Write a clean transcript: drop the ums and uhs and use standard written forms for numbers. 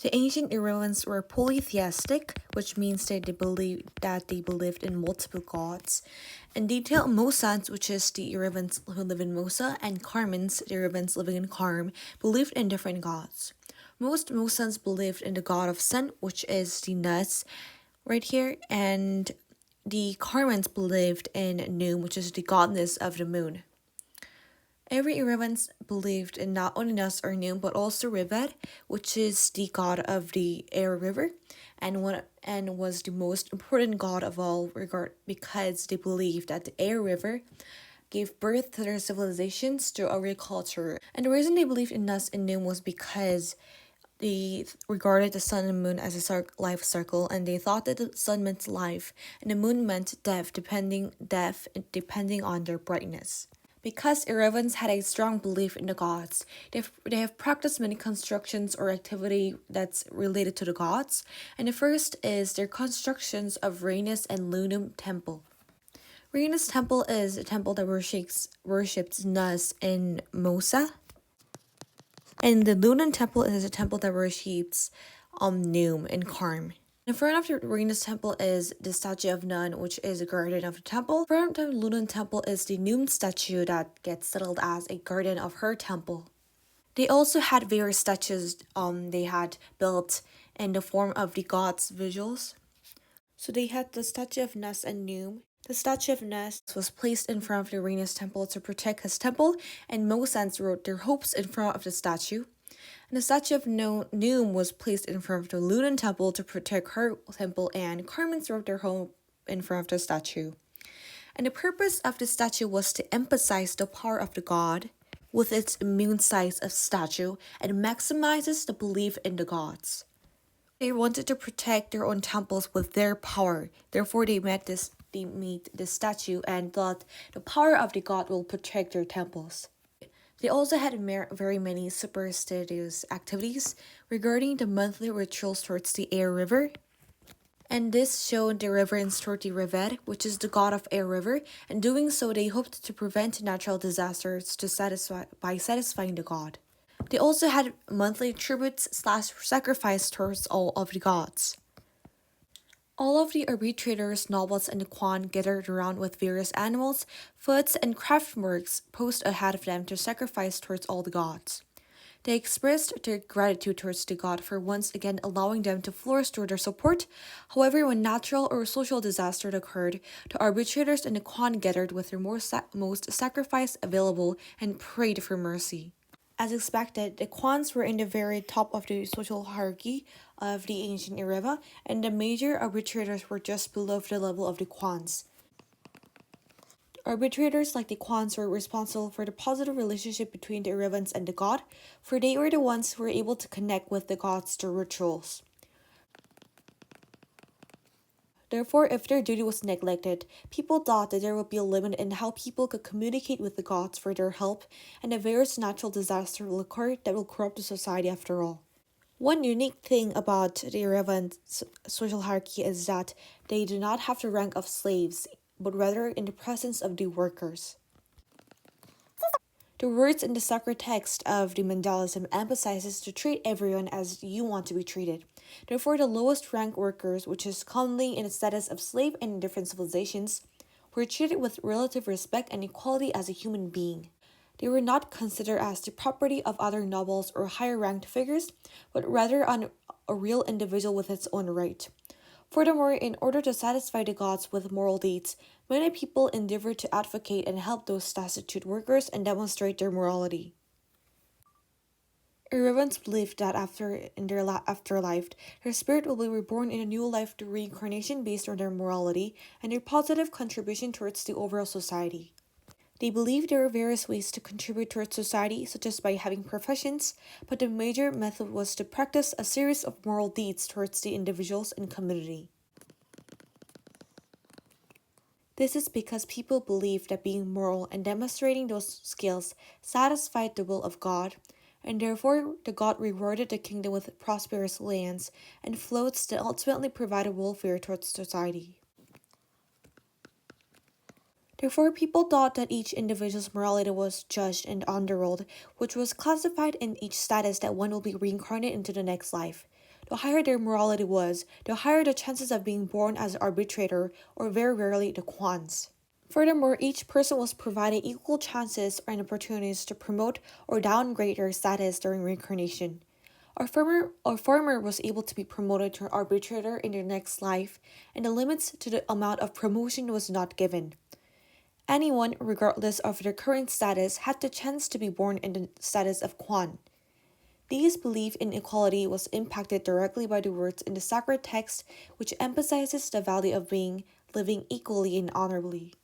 The ancient Irevans were polytheistic, which means that they believed in multiple gods. And detail Mosans, which is the Irevans who live in Mosa, and Carmens, the Irevans living in Karm, believed in different gods. Most Mosans believed in the god of sun, which is the Nus right here, and the Carmens believed in Num, which is the goddess of the moon. Every Irevans believed in not only Nus or Num, but also Rivet, which is the god of the air river, and was the most important god of all because they believed that the air river gave birth to their civilizations through agriculture. And the reason they believed in Nus and Num was because they regarded the sun and moon as a life circle, and they thought that the sun meant life and the moon meant death, depending on their brightness. Because Irevans had a strong belief in the gods, they have practiced many constructions or activity that's related to the gods, and the first is their constructions of Rhenus and Lunum temple. Rhenus temple is a temple that worships Nus in Mosa, and the Lunum temple is a temple that worships Num in Karm. In front of the Rhenus temple is the statue of Nun, which is a guardian of the temple. In front of the Lunan temple is the Num statue that gets settled as a guardian of her temple. They also had various statues they had built in the form of the gods' visuals. So they had the statue of Nus and Num. The statue of Nus was placed in front of the Rhenus temple to protect his temple, and Mosans wrote their hopes in front of the statue. And the statue of Num was placed in front of the Lunan temple to protect her temple, and Carmens wrote their home in front of the statue. And the purpose of the statue was to emphasize the power of the god with its immune size of statue and maximizes the belief in the gods. They wanted to protect their own temples with their power. Therefore, they made this statue and thought the power of the god will protect their temples. They also had very many superstitious activities regarding the monthly rituals towards the air river. And this showed the reverence toward the Rivet, which is the god of air river. And doing so, they hoped to prevent natural disasters by satisfying the god. They also had monthly tributes/sacrifice towards all of the gods. All of the arbitrators, nobles, and the Quan gathered around with various animals, foods, and craft works posed ahead of them to sacrifice towards all the gods. They expressed their gratitude towards the god for once again allowing them to flourish through their support. However, when natural or social disaster occurred, the arbitrators and the Quan gathered with their most sacrifice available and prayed for mercy. As expected, the Quans were in the very top of the social hierarchy of the ancient Ireva, and the major arbitrators were just below the level of the Quans. Arbitrators like the Quans were responsible for the positive relationship between the Irevans and the god, for they were the ones who were able to connect with the gods through rituals. Therefore, if their duty was neglected, people thought that there would be a limit in how people could communicate with the gods for their help, and a various natural disaster will occur that will corrupt the society after all. One unique thing about the Irevan social hierarchy is that they do not have the rank of slaves, but rather in the presence of the workers. The words in the sacred text of the Mandalism emphasizes to treat everyone as you want to be treated. Therefore, the lowest ranked workers, which is commonly in the status of slave in different civilizations, were treated with relative respect and equality as a human being. They were not considered as the property of other nobles or higher ranked figures, but rather a real individual with its own right. Furthermore, in order to satisfy the gods with moral deeds, many people endeavor to advocate and help those destitute workers and demonstrate their morality. Irevans believed that in their afterlife, their spirit will be reborn in a new life through reincarnation based on their morality and their positive contribution towards the overall society. They believed there were various ways to contribute towards society, such as by having professions, but the major method was to practice a series of moral deeds towards the individuals and community. This is because people believed that being moral and demonstrating those skills satisfied the will of God, and therefore the god rewarded the kingdom with prosperous lands and floats that ultimately provided welfare towards society. Therefore, people thought that each individual's morality was judged in the underworld, which was classified in each status that one will be reincarnated into the next life. The higher their morality was, the higher the chances of being born as an arbitrator, or very rarely the Kwans. Furthermore, each person was provided equal chances and opportunities to promote or downgrade their status during reincarnation. A farmer was able to be promoted to arbitrator in their next life, and the limits to the amount of promotion was not given. Anyone, regardless of their current status, had the chance to be born in the status of Kwan. These belief in equality was impacted directly by the words in the sacred text, which emphasizes the value of living equally and honorably.